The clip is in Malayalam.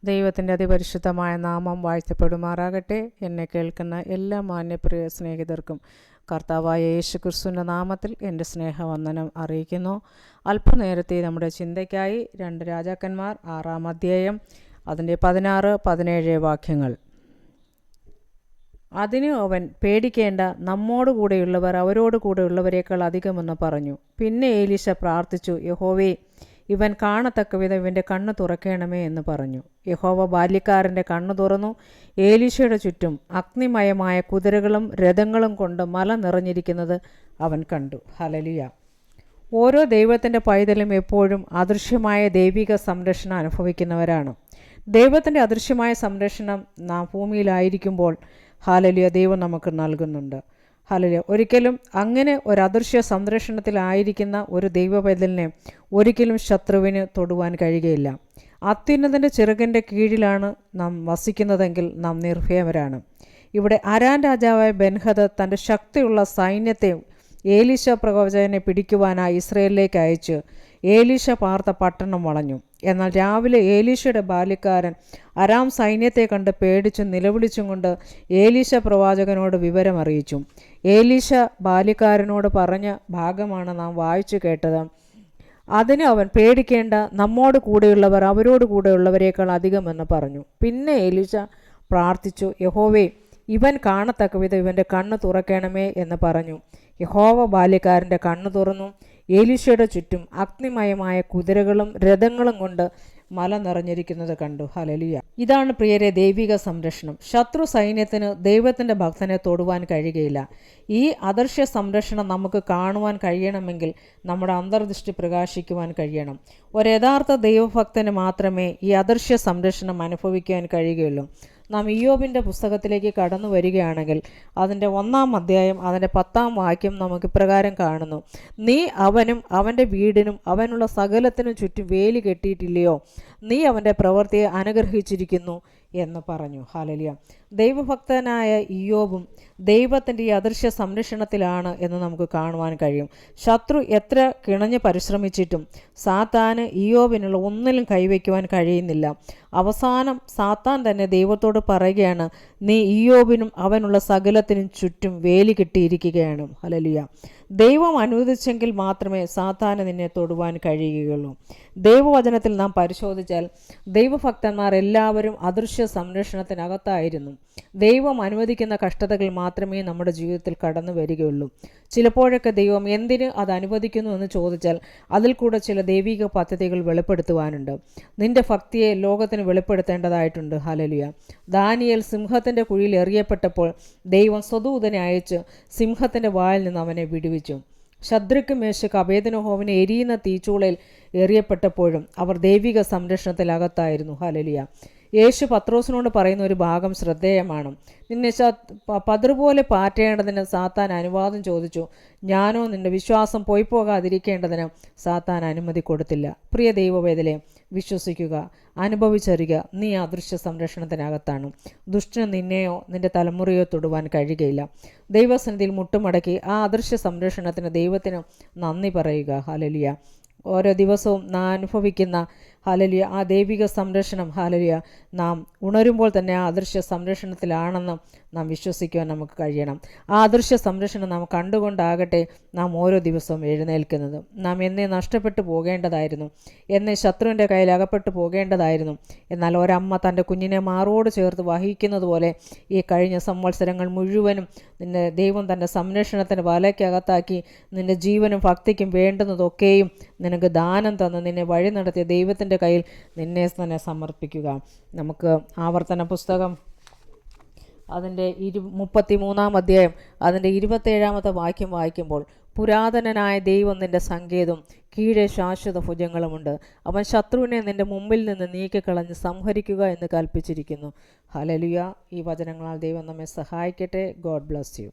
ദൈവത്തിൻ്റെ അതിപരിശുദ്ധമായ നാമം വാഴ്ത്തപ്പെടുമാറാകട്ടെ. എന്നെ കേൾക്കുന്ന എല്ലാ മാന്യപ്രിയ സ്നേഹിതർക്കും കർത്താവായ യേശു ക്രിസ്തുവിൻ്റെ നാമത്തിൽ എൻ്റെ സ്നേഹവന്ദനം അറിയിക്കുന്നു. അല്പനേരത്തെ നമ്മുടെ ചിന്തയ്ക്കായി 2 രാജാക്കന്മാർ 6-ാം അധ്യായം അതിൻ്റെ 16-17 വാക്യങ്ങൾ. അതിന് അവൻ, പേടിക്കേണ്ട, നമ്മോട് കൂടെയുള്ളവർ അവരോട് കൂടെയുള്ളവരേക്കാൾ അധികമെന്ന് പറഞ്ഞു. പിന്നെ ഏലീശ പ്രാർത്ഥിച്ചു, യഹോവേ, ഇവൻ കാണത്തക്ക വിധം ഇവൻ്റെ കണ്ണ് തുറക്കണമേ എന്ന് പറഞ്ഞു. യഹോവ ബാല്യക്കാരൻ്റെ കണ്ണ് തുറന്നു. ഏലീശയുടെ ചുറ്റും അഗ്നിമയമായ കുതിരകളും രഥങ്ങളും കൊണ്ട് മല നിറഞ്ഞിരിക്കുന്നത് അവൻ കണ്ടു. ഹല്ലേലൂയ. ഓരോ ദൈവത്തിൻ്റെ പൈതലും എപ്പോഴും അദൃശ്യമായ ദൈവിക സംരക്ഷണം അനുഭവിക്കുന്നവരാണ്. ദൈവത്തിൻ്റെ അദൃശ്യമായ സംരക്ഷണം നാം ഭൂമിയിലായിരിക്കുമ്പോൾ ഹല്ലേലൂയ ദൈവം നമുക്ക് നൽകുന്നുണ്ട്. ഹല്ലേലൂയ. ഒരിക്കലും അങ്ങനെ ഒരു അദൃശ്യ സംരക്ഷണത്തിലായിരിക്കുന്ന ഒരു ദൈവപൈതലിനെ ഒരിക്കലും ശത്രുവിന് തൊടുവാൻ കഴിയുകയില്ല. അത്യുന്നതൻ്റെ ചിറകിൻ്റെ കീഴിലാണ് നാം വസിക്കുന്നതെങ്കിൽ നാം നിർഭയവരാണ്. ഇവിടെ അരാൻ രാജാവായ ബെൻഹദദ് തൻ്റെ ശക്തിയുള്ള സൈന്യത്തെ ഏലീശ പ്രവാചകനെ പിടിക്കുവാനായി ഇസ്രയേലിലേക്ക് അയച്ച് ഏലീശ പാർത്ത പട്ടണം വളഞ്ഞു. എന്നാൽ രാവിലെ ഏലീശയുടെ ബാല്യക്കാരൻ അരാം സൈന്യത്തെ കണ്ട് പേടിച്ചും നിലവിളിച്ചും കൊണ്ട് ഏലീശ പ്രവാചകനോട് വിവരമറിയിച്ചു. ഏലീശ ബാല്യക്കാരനോട് പറഞ്ഞ ഭാഗമാണ് നാം വായിച്ചു കേട്ടത്. അതിന് അവൻ, പേടിക്കേണ്ട, നമ്മോട് കൂടെയുള്ളവർ അവരോട് കൂടെയുള്ളവരേക്കാൾ അധികമെന്ന് പറഞ്ഞു. പിന്നെ ഏലീശ പ്രാർത്ഥിച്ചു, യഹോവേ, ഇവൻ കാണത്തക്ക വിധം ഇവൻ്റെ കണ്ണ് തുറക്കണമേ എന്ന് പറഞ്ഞു. യഹോവ ബാല്യക്കാരൻ്റെ കണ്ണ് തുറന്നു. ഏലീശയുടെ ചുറ്റും അഗ്നിമയമായ കുതിരകളും രഥങ്ങളും കൊണ്ട് മല നിറഞ്ഞിരിക്കുന്നത് കണ്ടു. ഹല്ലേലൂയ. ഇതാണ് പ്രിയരെ ദൈവിക സംരക്ഷണം. ശത്രു സൈന്യത്തിന് ദൈവത്തിൻ്റെ ഭക്തനെ തൊടുവാൻ കഴിയുകയില്ല. ഈ അദൃശ്യ സംരക്ഷണം നമുക്ക് കാണുവാൻ കഴിയണമെങ്കിൽ നമ്മുടെ അന്തർദൃഷ്ടി പ്രകാശിക്കുവാൻ കഴിയണം. ഒരു യഥാർത്ഥ ദൈവഭക്തന് മാത്രമേ ഈ അദൃശ്യ സംരക്ഷണം അനുഭവിക്കുവാൻ കഴിയുകയുള്ളൂ. നാം ഇയ്യോബിൻ്റെ പുസ്തകത്തിലേക്ക് കടന്നു വരികയാണെങ്കിൽ അതിൻ്റെ 1-ാം അധ്യായം അതിൻ്റെ 10-ാം വാക്യം നമുക്ക് ഇപ്രകാരം കാണുന്നു. നീ അവനും അവൻ്റെ വീടിനും അവനുള്ള സകലത്തിനും ചുറ്റും വേലി കെട്ടിയിട്ടില്ലയോ? നീ അവൻ്റെ പ്രവൃത്തിയെ അനുഗ്രഹിച്ചിരിക്കുന്നു എന്ന് പറഞ്ഞു. ഹല്ലേലൂയ. ദൈവഭക്തനായ ഇയ്യോബും ദൈവത്തിൻ്റെ ഈ അദൃശ്യ സംരക്ഷണത്തിലാണ് എന്ന് നമുക്ക് കാണുവാൻ കഴിയും. ശത്രു എത്ര കിണഞ്ഞ് പരിശ്രമിച്ചിട്ടും സാത്താന് ഇയ്യോബിനുള്ള ഒന്നിലും കൈവയ്ക്കുവാൻ കഴിയുന്നില്ല. അവസാനം സാത്താൻ തന്നെ ദൈവത്തോട് പറയുകയാണ്, നീ ഇയ്യോബിനും അവനുള്ള സകലത്തിനും ചുറ്റും വേലി കെട്ടിയിരിക്കുകയാണ്. ഹല്ലേലൂയ. ദൈവം അനുവദിച്ചെങ്കിൽ മാത്രമേ സാത്താന് നിന്നെ തൊടുവാൻ കഴിയുകയുള്ളൂ. ദൈവവചനത്തിൽ നാം പരിശോധിച്ചാൽ ദൈവഭക്തന്മാർ എല്ലാവരും അദൃശ്യ സംരക്ഷണത്തിനകത്തായിരുന്നു. ദൈവം അനുവദിക്കുന്ന കഷ്ടതകൾ മാത്രമേ നമ്മുടെ ജീവിതത്തിൽ കടന്നു വരികയുള്ളൂ. ചിലപ്പോഴൊക്കെ ദൈവം എന്തിന് അത് അനുവദിക്കുന്നു എന്ന് ചോദിച്ചാൽ അതിൽ കൂടെ ചില ദൈവിക പദ്ധതികൾ വെളിപ്പെടുത്തുവാനുണ്ട്. നിന്റെ ഭക്തിയെ ലോകത്തിന് വെളിപ്പെടുത്തേണ്ടതായിട്ടുണ്ട്. ഹല്ലേലൂയ. ദാനിയേൽ സിംഹത്തിൻ്റെ കുഴിയിൽ എറിയപ്പെട്ടപ്പോൾ ദൈവം സ്വദൂതനെ അയച്ച് സിംഹത്തിൻ്റെ വായിൽ നിന്ന് അവനെ വിടുവിച്ചു. ശദ്രക്ക്, മേശക്ക്, അബേദ്നെഗോവിനെ എരിയുന്ന തീച്ചൂളയിൽ എറിയപ്പെട്ടപ്പോഴും അവർ ദൈവിക സംരക്ഷണത്തിലകത്തായിരുന്നു. ഹല്ലേലൂയ. യേശു പത്രോസിനോട് പറയുന്ന ഒരു ഭാഗം ശ്രദ്ധേയമാണ്. നിന്നെ പതിറുപോലെ പാറ്റേണ്ടതിന് സാത്താൻ അനുവാദം ചോദിച്ചു. ഞാനോ നിന്റെ വിശ്വാസം പോകാതിരിക്കേണ്ടതിന് സാത്താൻ അനുമതി കൊടുത്തില്ല. പ്രിയ ദൈവവേദലെ, വിശ്വസിക്കുക, അനുഭവിച്ചറിയുക, നീ അദൃശ്യ സംരക്ഷണത്തിനകത്താണ്. ദുഷ്ടന് നിന്നെയോ നിന്റെ തലമുറയോ തൊടുവാൻ കഴിയുകയില്ല. ദൈവസന്നിധിയിൽ മുട്ടുമടക്കി ആ അദൃശ്യ സംരക്ഷണത്തിന് ദൈവത്തിന് നന്ദി പറയുക. ഹല്ലേലൂയ. ഓരോ ദിവസവും നാം അനുഭവിക്കുന്ന ഹല്ലേലൂയ ആ ദൈവിക സംരക്ഷണം ഹല്ലേലൂയ നാം ഉണരുമ്പോൾ തന്നെ ആ അദൃശ്യ സംരക്ഷണത്തിലാണെന്ന് നാം വിശ്വസിക്കുവാൻ നമുക്ക് കഴിയണം. ആ അദൃശ്യ സംരക്ഷണം നാം കണ്ടുകൊണ്ടാകട്ടെ നാം ഓരോ ദിവസവും എഴുന്നേൽക്കുന്നത്. നാം എന്നേ നഷ്ടപ്പെട്ടു പോകേണ്ടതായിരുന്നു, എന്നേ ശത്രുവിൻ്റെ കയ്യിൽ അകപ്പെട്ടു പോകേണ്ടതായിരുന്നു. എന്നാൽ ഒരമ്മ തൻ്റെ കുഞ്ഞിനെ മാറോട് ചേർത്ത് വഹിക്കുന്നത് പോലെ ഈ കഴിഞ്ഞ സംവത്സരങ്ങൾ മുഴുവനും നിന്നെ ദൈവം തൻ്റെ സംരക്ഷണത്തിന് വലയ്ക്കകത്താക്കി നിൻ്റെ ജീവനും ഭക്തിക്കും വേണ്ടുന്നതൊക്കെയും നിനക്ക് ദാനം തന്ന് നിന്നെ വഴി നടത്തിയ ദൈവത്തിൻ്റെ കയ്യിൽ നിന്നെ തന്നെ സമർപ്പിക്കുക. നമുക്ക് ആവർത്തന പുസ്തകം അതിൻ്റെ 33-ാം അധ്യായം അതിൻ്റെ 27-ാമത്തെ വാക്യം വായിക്കുമ്പോൾ, പുരാതനനായ ദൈവം നിൻ്റെ സങ്കേതവും കീഴെ ശാശ്വത ഭുജങ്ങളുമുണ്ട്. അവൻ ശത്രുവിനെ നിൻ്റെ മുമ്പിൽ നിന്ന് നീക്കിക്കളഞ്ഞ് സംഹരിക്കുക എന്ന് കൽപ്പിച്ചിരിക്കുന്നു. ഹല്ലേലൂയ. ഈ വചനങ്ങളാൽ ദൈവം നമ്മെ സഹായിക്കട്ടെ. God bless you.